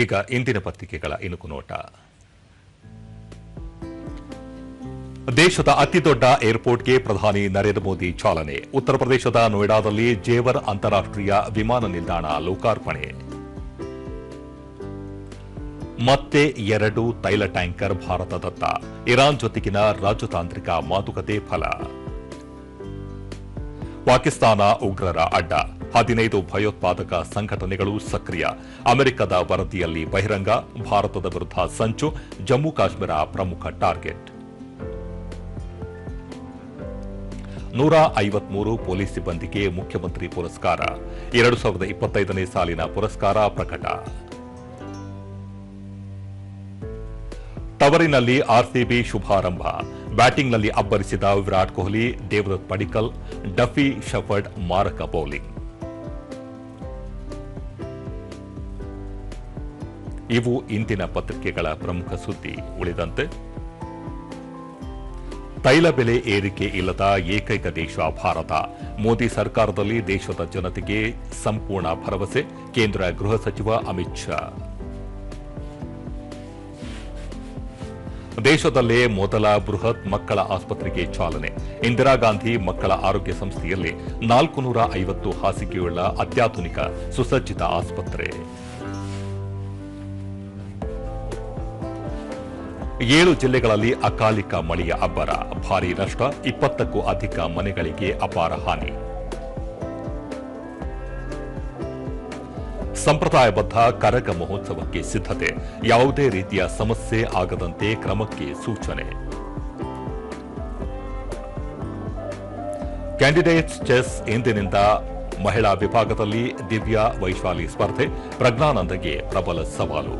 ಈಗ ಇಂದಿನ ಪತ್ರಿಕೆಗಳ ಇಣುಕು ನೋಟ. ದೇಶದ ಅತಿದೊಡ್ಡ ಏರ್ಪೋರ್ಟ್ಗೆ ಪ್ರಧಾನಿ ನರೇಂದ್ರ ಮೋದಿ ಚಾಲನೆ. ಉತ್ತರ ಪ್ರದೇಶದ ನೋಯ್ಡಾದಲ್ಲಿ ಜೇವರ್ ಅಂತಾರಾಷ್ಟೀಯ ವಿಮಾನ ನಿಲ್ದಾಣ ಲೋಕಾರ್ಪಣೆ. ಮತ್ತೆ 2 ತೈಲ ಟ್ಯಾಂಕರ್ ಭಾರತದತ್ತ. ಇರಾನ್ ಜೊತೆಗಿನ ರಾಜತಾಂತ್ರಿಕ ಮಾತುಕತೆ ಫಲ. ಪಾಕಿಸ್ತಾನ ಉಗ್ರರ ಅಡ್ಡ. 15 ಭಯೋತ್ಪಾದಕ ಸಂಘಟನೆಗಳು ಸಕ್ರಿಯ. ಅಮೆರಿಕದ ವರದಿಯಲ್ಲಿ ಬಹಿರಂಗ. ಭಾರತದ ವಿರುದ್ಧ ಸಂಚು. ಜಮ್ಮು ಕಾಶ್ಮೀರ ಪ್ರಮುಖ ಟಾರ್ಗೆಟ್. 153 ಪೊಲೀಸ್ ಸಿಬ್ಬಂದಿಗೆ ಮುಖ್ಯಮಂತ್ರಿ ಪುರಸ್ಕಾರ. 2025ನೇ ಸಾಲಿನ ಪುರಸ್ಕಾರ ಪ್ರಕಟ. ತವರಿನಲ್ಲಿ ಆರ್ಸಿಬಿ ಶುಭಾರಂಭ. ಬ್ಯಾಟಿಂಗ್ನಲ್ಲಿ ಅಬ್ಬರಿಸಿದ ವಿರಾಟ್ ಕೊಹ್ಲಿ, ದೇವದತ್ ಪಡಿಕ್ಕಲ್, ಡಫಿ ಶಫರ್ಡ್ ಮಾರಕ ಬೌಲಿಂಗ್. ಇವು ಇಂದಿನ ಪತ್ರಿಕೆಗಳ ಪ್ರಮುಖ ಸುದ್ದಿ. ಉಳಿದಂತೆ ತೈಲ ಬೆಲೆ ಏರಿಕೆ ಇಲ್ಲದ ಏಕೈಕ ದೇಶ ಭಾರತ. ಮೋದಿ ಸರ್ಕಾರದಲ್ಲಿ ದೇಶದ ಜನತೆಗೆ ಸಂಪೂರ್ಣ ಭರವಸೆ. ಕೇಂದ್ರ ಗೃಹ ಸಚಿವ ಅಮಿತ್ ಶಾ. ದೇಶದಲ್ಲೇ ಮೊದಲ ಬೃಹತ್ ಮಕ್ಕಳ ಆಸ್ಪತ್ರೆಗೆ ಚಾಲನೆ. ಇಂದಿರಾ ಗಾಂಧಿ ಮಕ್ಕಳ ಆರೋಗ್ಯ ಸಂಸ್ಥೆಯಲ್ಲಿ 450 ಹಾಸಿಗೆಯುಳ್ಳ ಅತ್ಯಾಧುನಿಕ ಸುಸಜ್ಜಿತ ಆಸ್ಪತ್ರೆ. 7 ಜಿಲ್ಲೆಗಳಲ್ಲಿ ಅಕಾಲಿಕ ಮಳೆಯ ಅಬ್ಬರ. ಭಾರೀ ನಷ್ಟ. 20ಕ್ಕೂ ಅಧಿಕ ಮನೆಗಳಿಗೆ ಅಪಾರ ಹಾನಿ. ಸಂಪ್ರದಾಯಬದ್ಧ ಕರಗ ಮಹೋತ್ಸವಕ್ಕೆ ಸಿದ್ಧತೆ. ಯಾವುದೇ ರೀತಿಯ ಸಮಸ್ಯೆ ಆಗದಂತೆ ಕ್ರಮಕ್ಕೆ ಸೂಚನೆ. ಕ್ಯಾಂಡಿಡೇಟ್ಸ್ ಚೆಸ್ ಇಂದಿನಿಂದ ಮಹಿಳಾ ವಿಭಾಗದಲ್ಲಿ ದಿವ್ಯಾ ವೈಶಾಲಿ ಸ್ಪರ್ಧೆ. ಪ್ರಜ್ಞಾನಂದಗೆ ಪ್ರಬಲ ಸವಾಲು.